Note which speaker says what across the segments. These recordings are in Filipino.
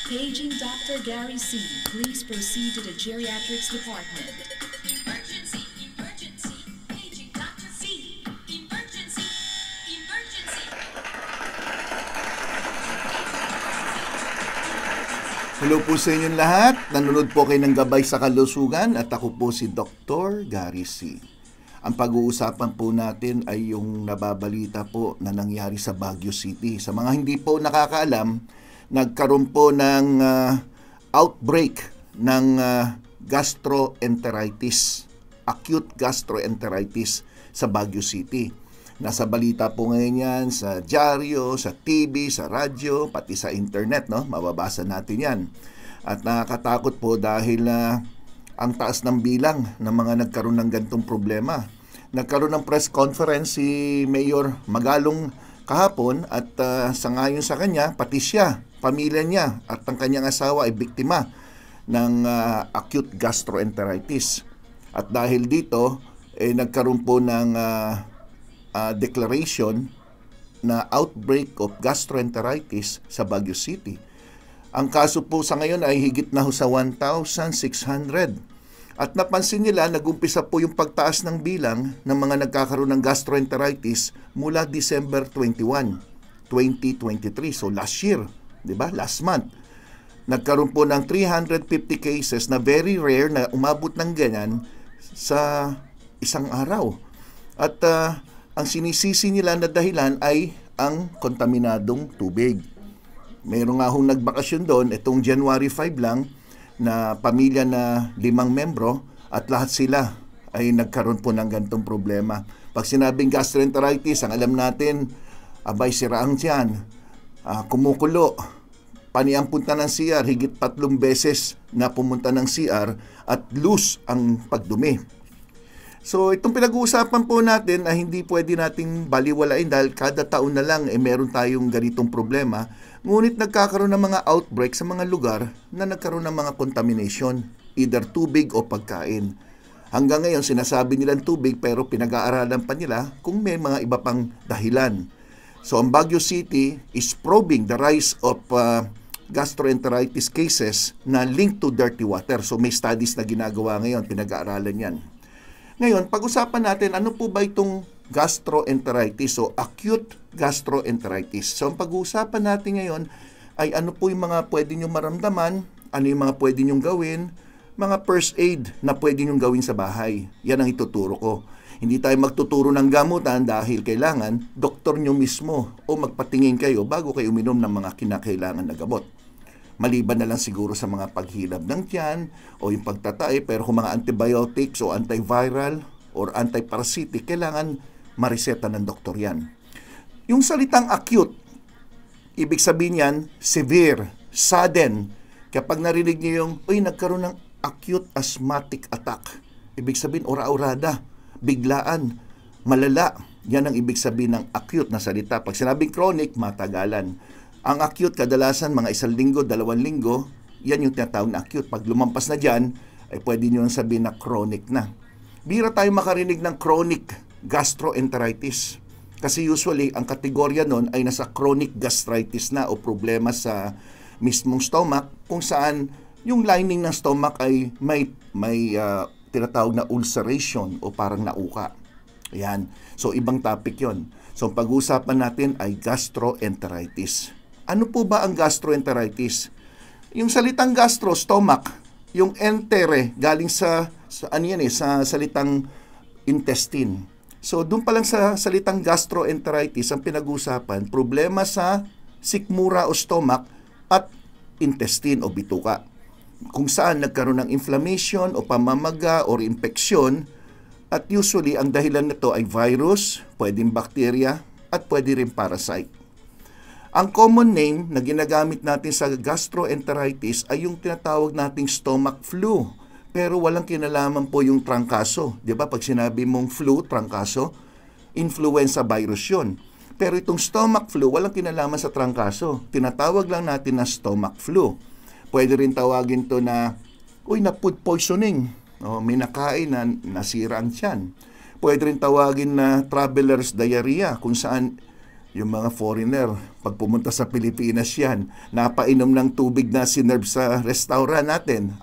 Speaker 1: Paging Dr. Gary C. Please proceed to the geriatrics department. Emergency! Emergency! Paging Dr. C. Emergency! Emergency!
Speaker 2: Hello po sa inyong lahat. Nanonood po kayo ng Gabay sa Kalusugan at ako po si Dr. Gary C. Ang pag-uusapan po natin ay yung nababalita po na nangyari sa Baguio City. Sa mga hindi po nakakaalam, nagkaroon po ng outbreak ng gastroenteritis, acute gastroenteritis sa Baguio City. Nasa balita po ngayon yan sa dyaryo, sa TV, sa radyo, pati sa internet, no? Mababasa natin yan. At nakakatakot po dahil ang taas ng bilang ng mga nagkaroon ng gantong problema. Nagkaroon ng press conference si Mayor Magalong kahapon at sangayon sa kanya, pati siya, pamilya niya at ang kanyang asawa ay biktima ng acute gastroenteritis. At dahil dito, nagkaroon po ng declaration na outbreak of gastroenteritis sa Baguio City. Ang kaso po sa ngayon ay higit na sa 1,600. At napansin nila, nag-umpisa po yung pagtaas ng bilang ng mga nagkakaroon ng gastroenteritis mula December 21, 2023. So last year, di ba? Last month. Nagkaroon po ng 350 cases na very rare na umabot ng ganyan sa isang araw. At ang sinisisi nila na dahilan ay ang kontaminadong tubig. Mayroon nga hong nagbakasyon doon, itong January 5 lang, na pamilya na 5 membro at lahat sila ay nagkaroon po ng gantong problema. Pag sinabing gastroenteritis, ang alam natin, abay siraang tiyan, kumukulo, paniang punta ng CR, higit 3 beses na pumunta ng CR at loose ang pagdumi. So itong pinag-uusapan po natin ay hindi pwede nating baliwalain dahil kada taon na lang meron tayong ganitong problema. Ngunit nagkakaroon ng mga outbreak sa mga lugar na nagkaroon ng mga contamination, either tubig o pagkain. Hanggang ngayon sinasabi nilang tubig pero pinag-aaralan pa nila kung may mga iba pang dahilan. So ang Baguio City is probing the rise of gastroenteritis cases na linked to dirty water. So may studies na ginagawa ngayon, pinag-aaralan yan. Ngayon, pag-usapan natin ano po ba itong gastroenteritis o acute gastroenteritis. So ang pag-uusapan natin ngayon ay ano po yung mga pwede nyo maramdaman, ano yung mga pwede nyo gawin, mga first aid na pwede nyo gawin sa bahay. Yan ang ituturo ko. Hindi tayo magtuturo ng gamutan dahil kailangan doktor nyo mismo o magpatingin kayo bago kayo uminom ng mga kinakailangan na gamot. Maliban na lang siguro sa mga paghilab ng tiyan o yung pagtatae, pero kung mga antibiotics o antiviral or antiparasitic, kailangan mareseta ng doktor yan. Yung salitang acute, ibig sabihin yan, severe, sudden. Kapag narinig niyo yung, nagkaroon ng acute asthmatic attack, ibig sabihin, ora-orada, biglaan, malala. Yan ang ibig sabihin ng acute na salita. Pag sinabing chronic, matagalan. Ang acute, kadalasan, mga 1 linggo, 2 linggo, yan yung tinatawag na acute. Pag lumampas na dyan, ay pwede nyo sabihin na chronic na. Bira tayo makarinig ng chronic gastroenteritis. Kasi usually, ang kategorya nun ay nasa chronic gastritis na o problema sa mismong stomach, kung saan yung lining ng stomach ay may tinatawag na ulceration o parang nauka. Ayan. So, ibang topic yon. So, pag-uusapan natin ay gastroenteritis. Ano po ba ang gastroenteritis? Yung salitang gastro, stomach, yung entere, galing sa salitang intestine. So, doon pa lang sa salitang gastroenteritis, ang pinag-usapan, problema sa sikmura o stomach at intestine o bituka. Kung saan nagkaroon ng inflammation o pamamaga or infeksyon, at usually ang dahilan nito ay virus, pwedeng bacteria, at pwede rin parasite. Ang common name na ginagamit natin sa gastroenteritis ay yung tinatawag nating stomach flu. Pero walang kinalaman po yung trangkaso. Di ba? Pag sinabi mong flu, trangkaso, influenza virus yun. Pero itong stomach flu, walang kinalaman sa trangkaso. Tinatawag lang natin na stomach flu. Pwede rin tawagin to na, na food poisoning. May nakain na nasira ang tiyan. Pwede rin tawagin na traveler's diarrhea, kung saan Yung mga foreigner, pag pumunta sa Pilipinas yan, napainom ng tubig na sinerve sa restaurant natin,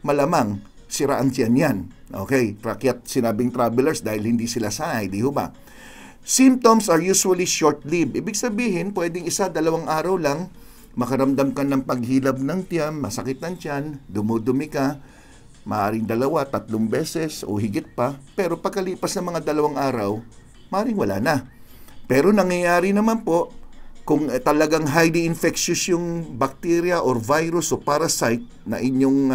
Speaker 2: malamang siraan tiyan yan. Okay, kaya't sinabing travelers dahil hindi sila sanay, di ba? Symptoms are usually short-lived. Ibig sabihin, pwedeng 1-2 araw lang, makaramdam ka ng paghilab ng tiyan, masakit ng tiyan, dumudumi ka, maaaring 2-3 beses o higit pa, pero pagkalipas ng mga 2 araw, maaaring wala na. Pero nangyayari naman po, kung talagang highly infectious yung bacteria or virus o parasite na inyong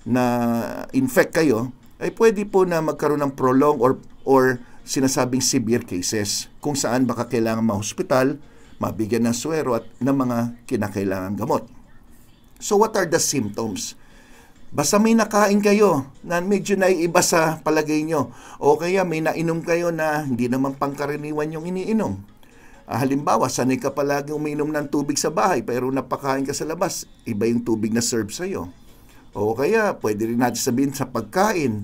Speaker 2: na-infect kayo, ay pwede po na magkaroon ng prolonged or sinasabing severe cases, kung saan baka kailangan ma-hospital, mabigyan ng suwero at ng mga kinakailangan gamot. So what are the symptoms? Basta may nakain kayo na medyo naiiba sa palagay nyo, o kaya may nainom kayo na hindi naman pangkaraniwan yung iniinom. Halimbawa, sanay ka palagi uminom ng tubig sa bahay pero napakain ka sa labas, iba yung tubig na serve sa'yo. O kaya, pwede rin natin sabihin sa pagkain,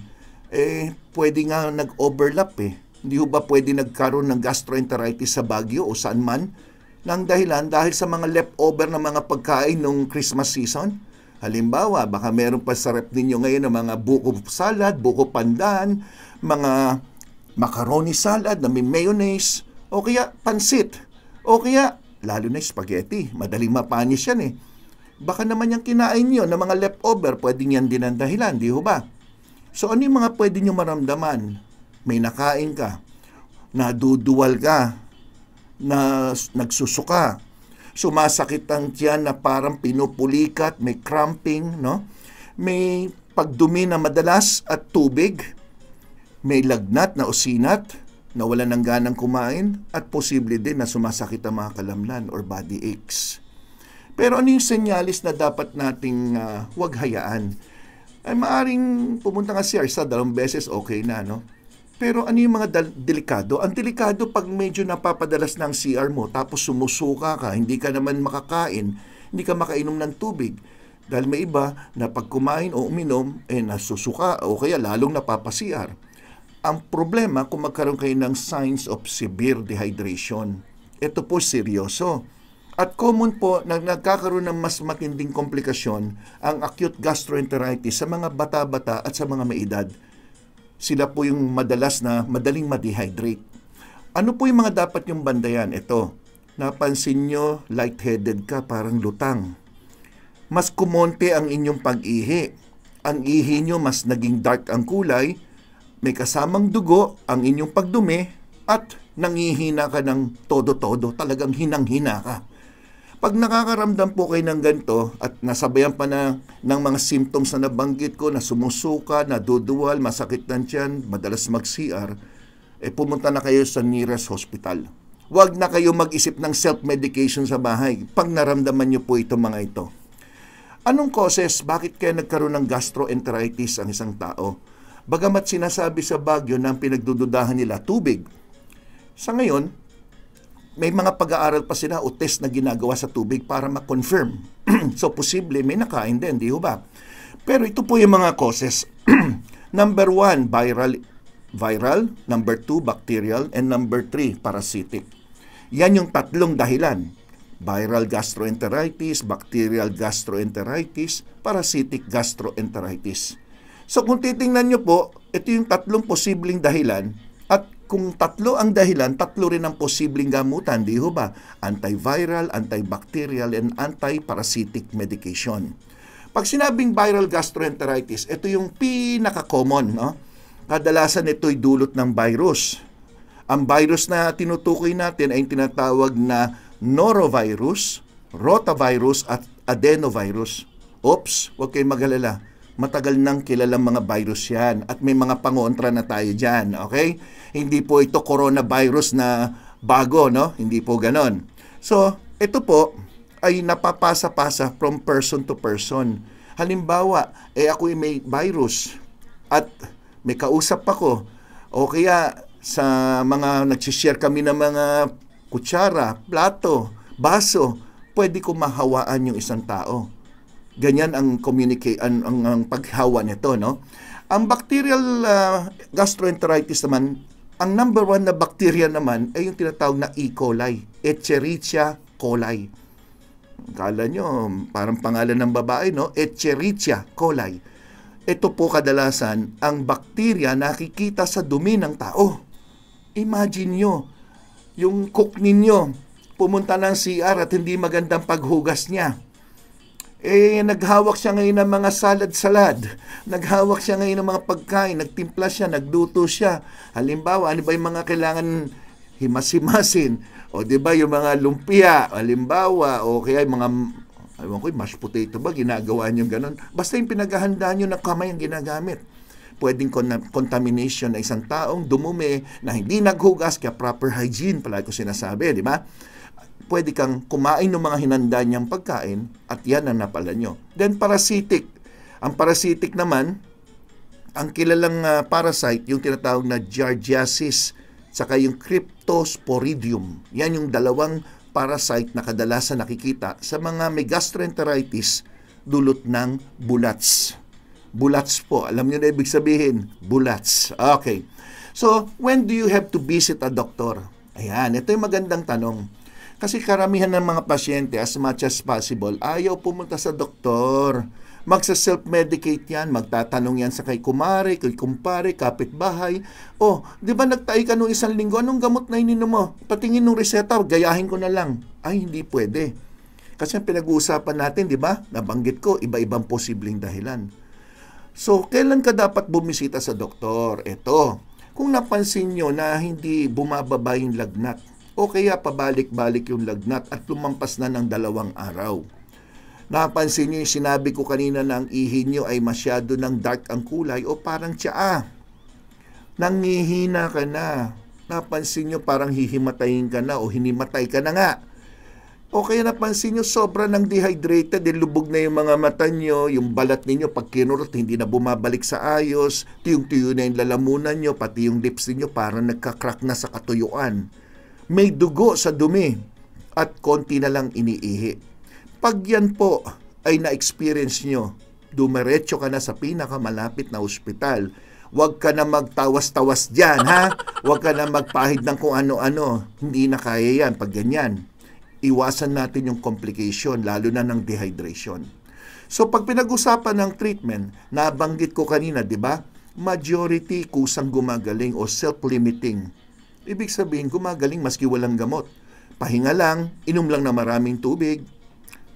Speaker 2: pwede nga nag-overlap Hindi ba pwede nagkaroon ng gastroenteritis sa Baguio o saan man? Nang dahilan dahil sa mga leftover na mga pagkain nung Christmas season? Halimbawa, baka meron pa sa rep ninyo ngayon ng mga buko salad, buko pandan, mga macaroni salad na may mayonnaise, o kaya pansit, o kaya lalo na spaghetti. Madaling mapanis yan Baka naman yung kinain nyo na mga leftover, pwedeng yan din ang dahilan, di ba? So ano yung mga pwede nyo maramdaman? May nakain ka, naduduwal ka, na nagsusuka, sumasakit ang tiyan na parang pinupulikat, may cramping, no? May pagdumi na madalas at tubig, may lagnat na usinat, nawalan ng ganang kumain, at posible din na sumasakit ang mga kalamnan or body aches. Pero ano yung senyalis na dapat nating huwag hayaan? Ay maaring pumunta ka sa CR 2 beses, okay na, no? Pero ano yung mga delikado? Ang delikado pag medyo napapadalas ng CR mo, tapos sumusuka ka, hindi ka naman makakain, hindi ka makainom ng tubig. Dahil may iba na pag kumain o uminom, nasusuka o kaya lalong napapa-CR. Ang problema kung magkaroon kayo ng signs of severe dehydration. Ito po seryoso. At common po na nagkakaroon ng mas matinding komplikasyon ang acute gastroenteritis sa mga bata-bata at sa mga may edad. Sila po yung madalas na madaling ma-dehydrate. Ano po yung mga dapat yung bandayan? Ito, napansin nyo, lightheaded ka, parang lutang. Mas kumonte ang inyong pag-ihi. Ang ihi nyo mas naging dark ang kulay, may kasamang dugo ang inyong pagdumi, at nangihina ka ng todo-todo, talagang hinang-hina ka. Pag nakakaramdam po kayo ng ganito at nasabayan pa na ng mga symptoms na nabanggit ko, na sumusuka, naduduwal, masakit ng tiyan, madalas mag-CR, pumunta na kayo sa nearest hospital. Huwag na kayo mag-isip ng self-medication sa bahay pag naramdaman nyo po itong mga ito. Anong causes? Bakit kaya nagkaroon ng gastroenteritis ang isang tao? Bagamat sinasabi sa Baguio na ang pinagdududahan nila tubig. Sa ngayon, may mga pag-aaral pa sila o test na ginagawa sa tubig para ma-confirm. So, posible may nakain din, di ba? Pero ito po yung mga causes. Number 1, viral. Number 2, bacterial. And number 3, parasitic. Yan yung 3 dahilan. Viral gastroenteritis, bacterial gastroenteritis, parasitic gastroenteritis. So, kung titingnan nyo po, ito yung 3 posibleng dahilan. At kung 3 ang dahilan, 3 rin ang posibleng gamutan, di ba? Antiviral, antibacterial, and antiparasitic medication. Pag sinabing viral gastroenteritis, ito yung pinaka-common, no? Kadalasan ito'y dulot ng virus. Ang virus na tinutukoy natin ay tinatawag na norovirus, rotavirus, at adenovirus. Oops, huwag kayong mag-alala. Matagal nang kilalang mga virus yan at may mga pangontra na tayo dyan, okay? Hindi po ito coronavirus na bago, no? Hindi po ganon. So, ito po ay napapasa-pasa from person to person. Halimbawa, ako may virus at may kausap ako o kaya sa mga nagsishare kami ng mga kutsara, plato, baso, pwede ko mahawaan yung isang tao. Ganyan ang ang paghawa nito, no? Ang bacterial gastroenteritis naman, ang number one na bacteria naman ay yung tinatawag na E. coli, Escherichia coli. Kala nyo, parang pangalan ng babae, no? Escherichia coli. Ito po kadalasan ang bakterya nakikita sa dumi ng tao. Imagine nyo, yung cook ninyo, pumunta ng CR at hindi magandang paghugas niya. Naghawak siya ngayon ng mga salad-salad. Naghawak siya ngayon ng mga pagkain. Nagtimpla siya, nagluto siya. Halimbawa, ano ba yung mga kailangan himas-himasin? O di ba yung mga lumpia, halimbawa, o kaya yung mga, ewan ko, mashed potato ba, ginagawa niyo gano'n? Basta yung pinaghahandaan niyo ng kamay ang ginagamit. Pwedeng contamination na isang taong dumumi na hindi naghugas, kaya proper hygiene, palagi ko sinasabi, di ba? Pwede kang kumain ng mga hinanda niyang pagkain at yan ang napala nyo. Then parasitic. Ang parasitic naman, ang kilalang parasite, yung tinatawag na Giardiasis, saka yung Cryptosporidium. Yan yung dalawang parasite na kadalasan nakikita sa mga may gastroenteritis dulot ng bulats. Bulats po. Alam nyo na ibig sabihin? Bulats. Okay. So, when do you have to visit a doctor? Ayan, ito yung magandang tanong. Kasi karamihan ng mga pasyente, as much as possible, ayaw pumunta sa doktor. Magsa-self-medicate yan, magtatanong yan sa kay kumare, kay kumpare, kapitbahay. Di ba nagtahi ka nung isang linggo, anong gamot na ininom mo? Patingin nung reseta, gayahin ko na lang. Ay, hindi pwede. Kasi ang pinag-uusapan natin, di ba? Nabanggit ko, iba-ibang posibleng dahilan. So, kailan ka dapat bumisita sa doktor? Ito, kung napansin nyo na hindi bumababa yung lagnat, o kaya pabalik-balik yung lagnat at lumampas na ng 2 araw. Napansin niyo yung sinabi ko kanina na ang ihi niyo ay masyado ng dark ang kulay o parang tsaa. Nangihina ka na. Napansin niyo parang hihimatayin ka na o hinimatay ka na nga. O kaya napansin niyo sobra ng dehydrated, lubog na yung mga mata niyo, yung balat niyo pag kinurot hindi na bumabalik sa ayos, tuyong-tuyo na yung lalamunan niyo, pati yung lips niyo parang nagka-crack na sa katuyuan. May dugo sa dumi at konti na lang iniihi. Pag yan po ay na-experience nyo, dumiretso ka na sa pinakamalapit na ospital. Huwag ka na magtawas-tawas dyan, ha? Huwag ka na magpahid ng kung ano-ano. Hindi na kaya yan pag ganyan. Iwasan natin yung complication, lalo na ng dehydration. So pag pinag-usapan ng treatment, nabanggit ko kanina, di ba? Majority kusang gumagaling o self-limiting. Ibig sabihin, gumagaling maski walang gamot. Pahinga lang, inom lang na maraming tubig,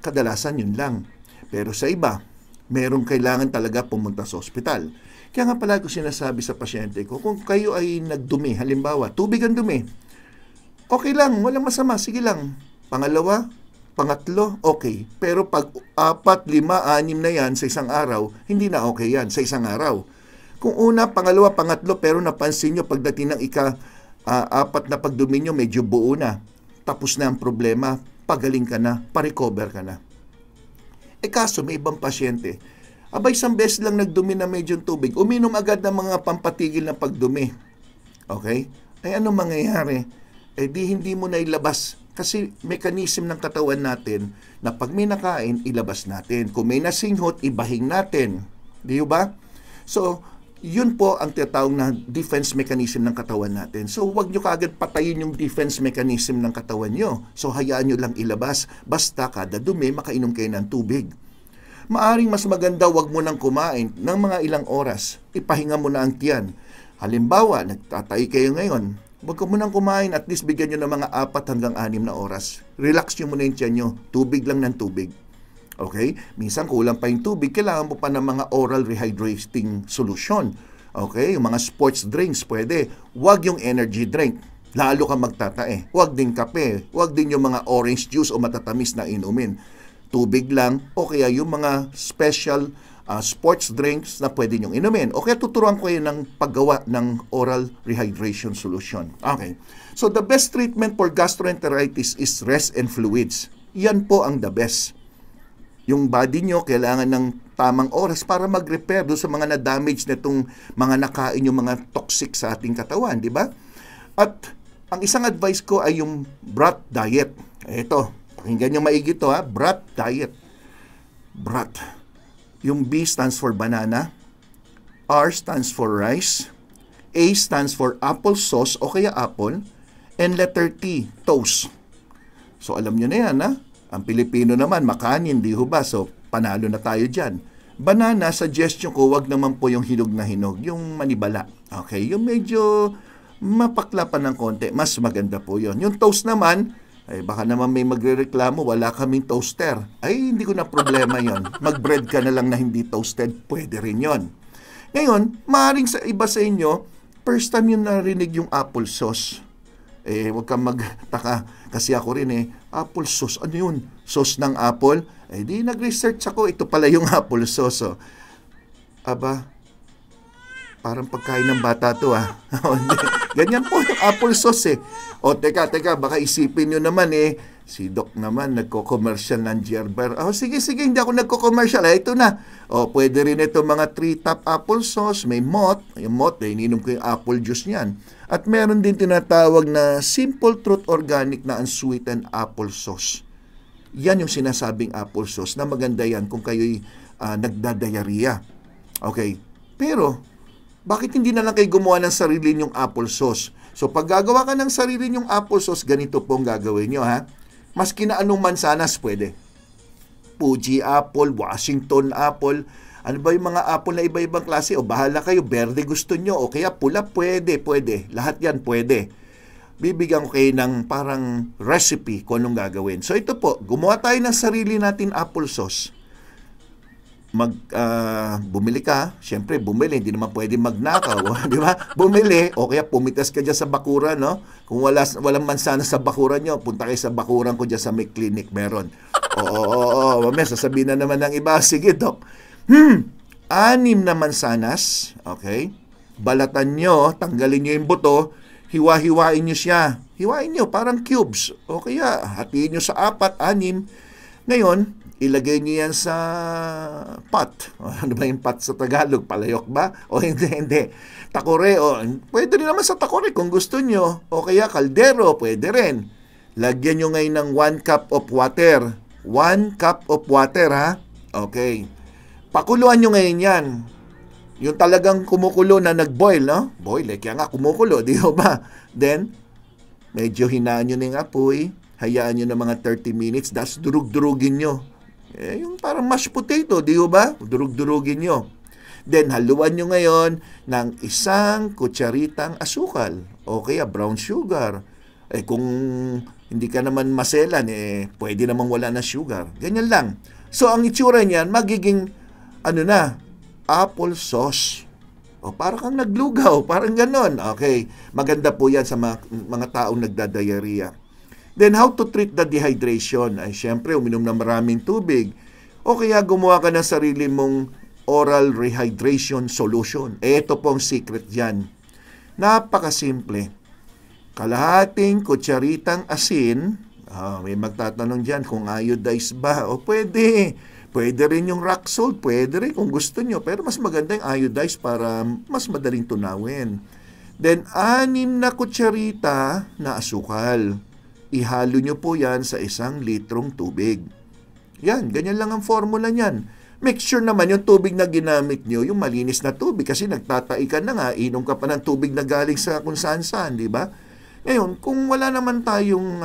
Speaker 2: kadalasan yun lang. Pero sa iba, merong kailangan talaga pumunta sa ospital. Kaya nga pala ko sinasabi sa pasyente ko, kung kayo ay nagdumi, halimbawa, tubig ang dumi, okay lang, walang masama, sige lang. Pangalawa, pangatlo, okay. Pero pag 4, 5, 6 na yan sa isang araw, hindi na okay yan sa isang araw. Kung una, pangalawa, pangatlo, pero napansin nyo pagdating ng 4 na pagdumi nyo, medyo buo na. Tapos na ang problema, pagaling ka na, pa-recover ka na. Kaso may ibang pasyente, isang beses lang nagdumi na medyo tubig, uminom agad ng mga pampatigil na pagdumi. Okay? Ay ano mangyayari? Hindi mo na ilabas. Kasi mechanism ng katawan natin na pag may nakain, ilabas natin. Kung may nasinghot, ibahing natin. Di ba? So, yun po ang tinatawag na defense mechanism ng katawan natin. So, huwag nyo kaagad patayin yung defense mechanism ng katawan nyo. So, hayaan nyo lang ilabas. Basta kada dumi, makainom kayo ng tubig. Maaring mas maganda, huwag mo nang kumain ng mga ilang oras. Ipahinga mo na ang tiyan. Halimbawa, nagtatay kayo ngayon. Huwag ka mo nang kumain. At least bigyan nyo ng mga 4 hanggang 6 na oras. Relax nyo muna yung tiyan nyo. Tubig lang ng tubig. Okay? Minsan kulang pa yung tubig, kailangan mo pa ng mga oral rehydrating solution. Okay? Yung mga sports drinks, pwede. Huwag yung energy drink. Lalo ka magtatae. Huwag din kape. Huwag din yung mga orange juice o matatamis na inumin. Tubig lang o kaya yung mga special sports drinks na pwede nyong inumin. O kaya tuturuan ko kayo ng paggawa ng oral rehydration solution. Okay. So the best treatment for gastroenteritis is rest and fluids. Yan po ang the best. Yung body nyo kailangan ng tamang oras para mag-repair doon sa mga na-damage na itong mga nakain yung mga toxic sa ating katawan, di ba? At ang isang advice ko ay yung broth diet. Ito, pakinggan nyo maigi to ha, broth diet. Broth. Yung B stands for banana, R stands for rice, A stands for applesauce o kaya apple, and letter T, toast. So alam nyo na yan, ha? Ang Pilipino naman, makanin, di ho ba? So panalo na tayo dyan. Banana, suggestion ko, wag naman po yung hinog na hinog, yung manibala. Okay, yung medyo mapaklapan ng konti, mas maganda po yon. Yung toast naman, ay baka naman may magrereklamo, wala kaming toaster. Ay, hindi ko na problema yon. Mag-bread ka na lang na hindi toasted, pwede rin yon. Ngayon, maaaring sa iba sa inyo, first time yung narinig yung applesauce. Huwag kang magtaka, kasi ako rin applesauce, ano yun? Sauce ng apple? Di nag-research ako, ito pala yung applesauce. Oh. Aba, parang pagkain ng bata to Ganyan po yung applesauce O teka, baka isipin nyo naman si Doc naman nagko-commercial ng Gerber. Sige, hindi ako nagko-commercial. Ito na. Pwede rin ito mga 3-top applesauce. May Mott. Yung Mott, ininom ko yung apple juice niyan. At meron din tinatawag na Simple Truth Organic na unsweetened applesauce. Yan yung sinasabing applesauce na maganda yan kung kayo'y nagdadayariya. Okay. Pero, bakit hindi na lang kayo gumawa ng sarili nyong applesauce? So, pag gagawa ka ng sarili nyong applesauce, ganito pong gagawin nyo, ha? Maski na anong mansanas, pwede. Fuji apple, Washington apple, ano ba yung mga apple na iba-ibang klase? O bahala kayo, berde gusto nyo, o kaya pula, pwede. Lahat yan, pwede. Bibigyan ko kayo ng parang recipe kung anong gagawin. So, ito po, gumawa tayo ng sarili natin applesauce. Bumili ka, syempre bumili, hindi naman pwede magnakaw, di ba? Bumili, o kaya pumitas ka dyan sa bakuran, no? Kung walang mansana sa bakuran nyo, punta kayo sa bakuran ko dyan sa may clinic, meron. Mamaya, sasabihin na naman ng iba, sige Doc, 6 na mansanas, okay? Balatan nyo, tanggalin nyo yung buto, hiwa-hiwain nyo siya. Hiwain nyo, parang cubes. O kaya, hatiin nyo sa 4, 6. Ngayon, ilagay niyo yan sa pot. Ano ba yung pot sa Tagalog? Palayok ba? O hindi. Takore. Pwede rin naman sa takore kung gusto nyo. O kaya kaldero. Pwede rin. Lagyan nyo ngayon ng 1 cup of water. 1 cup of water, ha? Okay. Pakuluan nyo ngayon yan. Yung talagang kumukulo na nag-boil, no? Boil, kaya nga kumukulo, di ba? Then, medyo hinaan nyo ng apoy. Hayaan nyo ng mga 30 minutes. Das durug-durugin nyo. Yung parang mashed potato, di ba? Durug-durugin nyo. Then, haluan nyo ngayon ng 1 kutsaritang asukal o kaya brown sugar. Kung hindi ka naman maselan, pwede namang wala na sugar. Ganyan lang. So, ang itsura niyan, magiging, apple sauce. Parang kang naglugaw, parang ganon. Okay, maganda po yan sa mga taong nagdadayariya. Then, how to treat the dehydration? Syempre, uminom ng maraming tubig. O kaya gumawa ka ng sarili mong oral rehydration solution. Ito pong secret dyan. Napakasimple. Kalahating kutsaritang asin. May magtatanong dyan kung iodized ba. O pwede. Pwede rin yung rock salt. Pwede rin kung gusto nyo. Pero mas maganda yung iodized para mas madaling tunawin. Then, 6 na kutsarita na asukal. Ihalo nyo po yan sa 1 litrong tubig. Yan, ganyan lang ang formula niyan. Make sure naman yung tubig na ginamit nyo, yung malinis na tubig. Kasi nagtatai ka na nga, inom ka pa ng tubig na galing sa kung saan-saan, di ba? Ngayon, kung wala naman tayong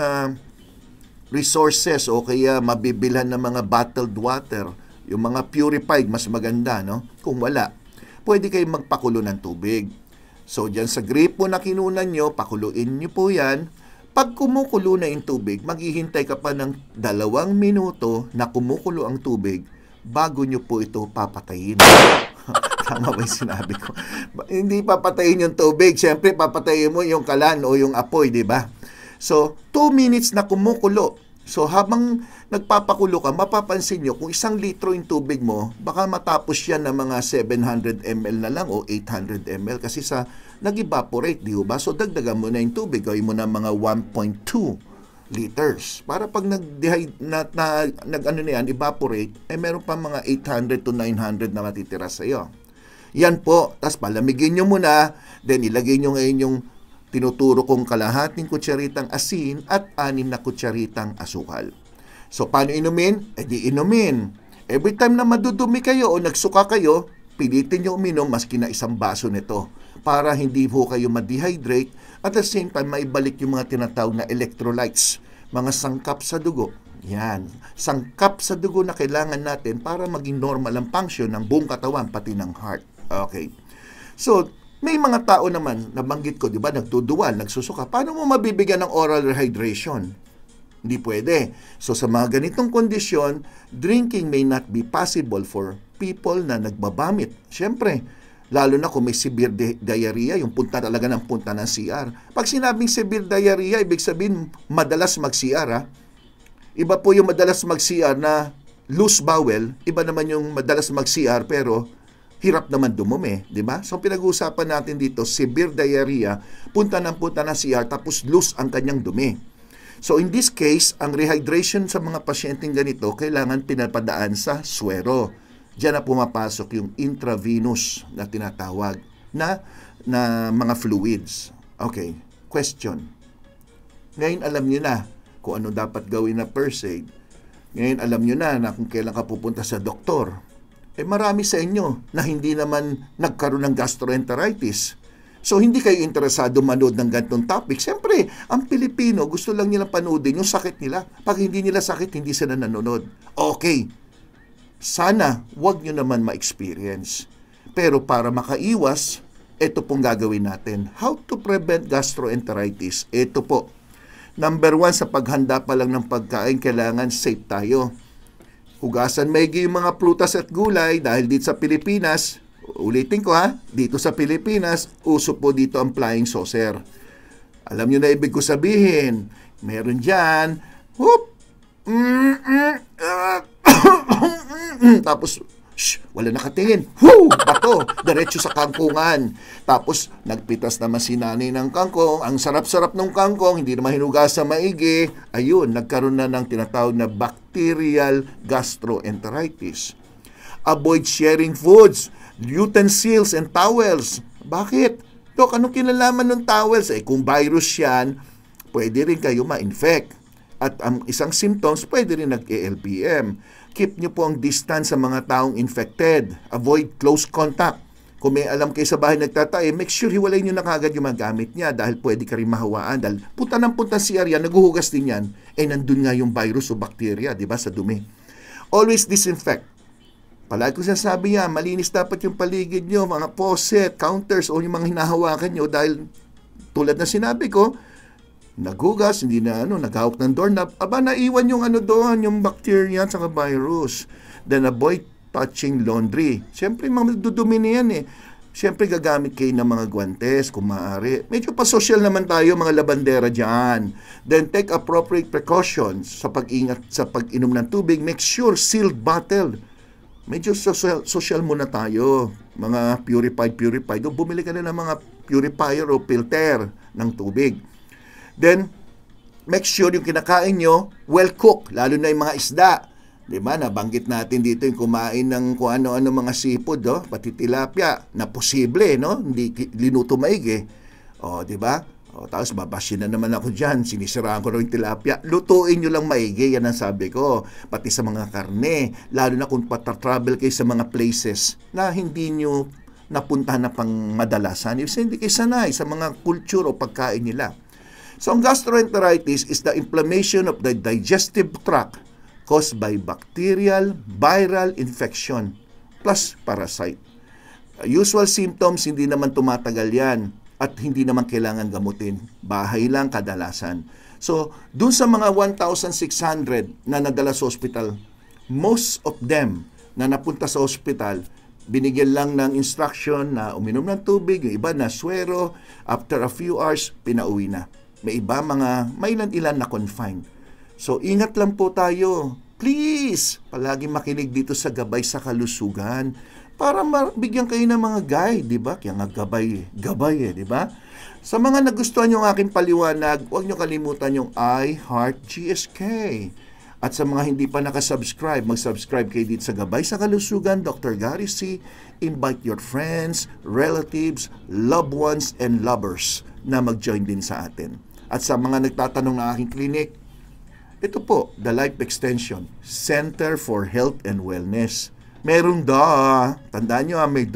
Speaker 2: resources o kaya mabibilhan ng mga bottled water, yung mga purified, mas maganda, no? Kung wala, pwede kayong magpakulo ng tubig. So, dyan sa gripo na kinunan nyo, pakuluin nyo po yan. Pag kumukulo na yung tubig, maghihintay ka pa ng 2 minuto na kumukulo ang tubig bago nyo po ito papatayin. Tama ba yung sinabi ko? Hindi papatayin yung tubig. Siyempre, papatayin mo yung kalan o yung apoy, di ba? So, 2 minutes na kumukulo. So, habang nagpapakulo ka, mapapansin nyo, kung 1 litro yung tubig mo, baka matapos yan ng mga 700 ml na lang o 800 ml kasi nag-evaporate, di ba? So, dagdagan mo na yung tubig. Gawin mo na mga 1.2 liters. Para pag evaporate, meron pa mga 800 to 900 na matitira sa'yo. Yan po. Tapos palamigin nyo muna. Then, ilagay nyo ngayon yung tinuturo kong kalahating kutsaritang asin at 6 na kutsaritang asukal. So, paano inumin? Di inumin. Every time na madudumi kayo o nagsuka kayo, pilitin nyo uminom maski na 1 baso nito. para hindi po kayo ma-dehydrate at the same time maibalik yung mga tinatawag na electrolytes, mga sangkap sa dugo. Yan, sangkap sa dugo na kailangan natin para maging normal ang function ng buong katawan, pati ng heart. Okay. So, may mga tao naman, nabanggit ko, di ba, nagtuduwal, nagsusuka. Paano mo mabibigyan ng oral rehydration? Hindi pwede. So, sa mga ganitong kondisyon, drinking may not be possible for people na nagbabamit. Siyempre, lalo na kung may severe diarrhea, yung punta talaga ng punta ng CR. Pag sinabing severe diarrhea, ibig sabihin, madalas mag-CR, ha? Iba po yung madalas mag-CR na loose bowel, iba naman yung madalas mag-CR pero hirap naman dumumi, di ba? So pinag-uusapan natin dito, severe diarrhea, punta ng CR tapos loose ang kanyang dumi. So in this case, ang rehydration sa mga pasyenteng ganito, kailangan pinapadaan sa suero. Diyan na pumapasok yung intravenous na tinatawag na mga fluids. Okay, question. Ngayon alam niyo na kung ano dapat gawin na first aid. Ngayon alam nyo na kung kailan ka pupunta sa doktor. Marami sa inyo na hindi naman nagkaroon ng gastroenteritis. So hindi kayo interesado manood ng ganitong topic. Siyempre, ang Pilipino gusto lang nilang panoodin yung sakit nila. Pag hindi nila sakit, hindi sila nanonood. Okay. Sana wag nyo naman ma-experience. Pero para makaiwas, ito pong gagawin natin. How to prevent gastroenteritis? Ito po. Number 1, sa paghanda pa lang ng pagkain, kailangan safe tayo. Hugasan maigi yung mga prutas at gulay dahil dito sa Pilipinas, ulitin ko ha, dito sa Pilipinas, uso po dito ang flying saucer. Alam nyo na ibig ko sabihin, meron dyan, tapos, wala nakatingin. Bato, diretso sa kangkungan. Tapos, nagpitas naman si nanay ng kangkong. Ang sarap-sarap ng kangkong, hindi naman hinugasan maigi. Ayun, nagkaroon na ng tinatawag na bacterial gastroenteritis. Avoid sharing foods, utensils, and towels. Bakit? Dok, anong kinalaman ng towels? Kung virus yan, pwede rin kayo ma-infect. At ang isang symptoms, pwede rin nag-ALPM. Keep nyo po ang distance sa mga taong infected. Avoid close contact. Kung may alam kayo sa bahay nagtatae, make sure hiwalay nyo na kagad yung mga gamit niya dahil pwede ka rin mahawaan. Dahil punta ng punta si Arya, naguhugas din yan. Nandun nga yung virus o bacteria, di ba, sa dumi. Always disinfect. Palagi ko sinasabi yan, malinis dapat yung paligid nyo, mga faucet, counters, o yung mga hinahawakan nyo dahil tulad na sinabi ko, naghugas, hindi na naghawak ng doorknob, naiwan yung doon, yung bacteria at saka virus. Then avoid touching laundry. Siyempre, mga dudumi na yan Siyempre, gagamit kayo ng mga guantes kung maaari. Medyo pa-social naman tayo, mga labandera dyan. Then take appropriate precautions sa pag-ingat sa pag-inom ng tubig. Make sure sealed bottle. Medyo social muna tayo. Mga purified. Bumili ka na ng mga purifier o filter ng tubig. Then, make sure yung kinakain nyo, well-cooked, lalo na yung mga isda. Diba, nabanggit natin dito yung kumain ng kung ano-ano mga seafood, pati tilapia, na posible, hindi linuto maigi. Diba? Tapos babashin na naman ako dyan, sinisiraan ko rin yung tilapia. Lutuin nyo lang maigi, yan ang sabi ko. Pati sa mga karne, lalo na kung patatravel kayo sa mga places na hindi nyo napuntahan na pang madalasan. Hindi kayo sanay sa mga culture o pagkain nila. So, ang gastroenteritis is the inflammation of the digestive tract caused by bacterial, viral infection plus parasite. Usual symptoms, hindi naman tumatagal yan at hindi naman kailangan gamutin. Bahay lang kadalasan. So, dun sa mga 1,600 na nadala sa hospital, most of them na napunta sa hospital, binigyan lang ng instruction na uminom ng tubig, yung iba na suero, after a few hours, pinauwi na. May iba may ilan na confined. So, ingat lang po tayo. Please, palagi makinig dito sa Gabay sa Kalusugan para mabigyan kayo ng mga guide, di ba? Kaya nga gabay di ba? Sa mga nagustuhan yung aking paliwanag, huwag nyo kalimutan yung iHeart GSK. At sa mga hindi pa nakasubscribe, mag-subscribe kayo dito sa Gabay sa Kalusugan, Dr. Gary C. Invite your friends, relatives, loved ones, and lovers na mag-join din sa atin. At sa mga nagtatanong ng aking clinic, ito po, the Life Extension, Center for Health and Wellness. Merong tandaan nyo may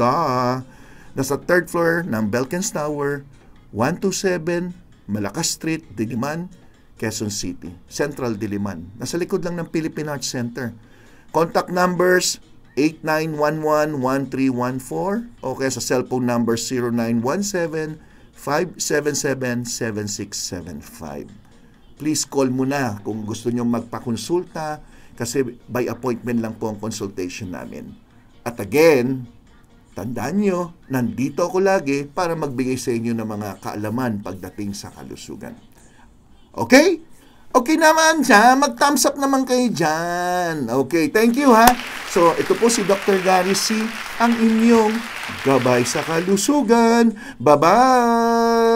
Speaker 2: Nasa 3rd floor ng Belkins Tower, 127 Malacca Street, Diliman, Quezon City. Central Diliman. Nasa likod lang ng Philippine Arts Center. Contact numbers 8911-1314 o kaya sa cellphone number 0917-577-7675. Please call muna kung gusto nyo magpakonsulta kasi by appointment lang po ang consultation namin. At again, tandaan nyo, nandito ako lagi para magbigay sa inyo ng mga kaalaman pagdating sa kalusugan. Okay? Okay naman siya. Mag-thumbs up naman kayo dyan. Okay, thank you ha. So, ito po si Dr. Gary C., ang inyong gabay sa kalusugan. Bye-bye!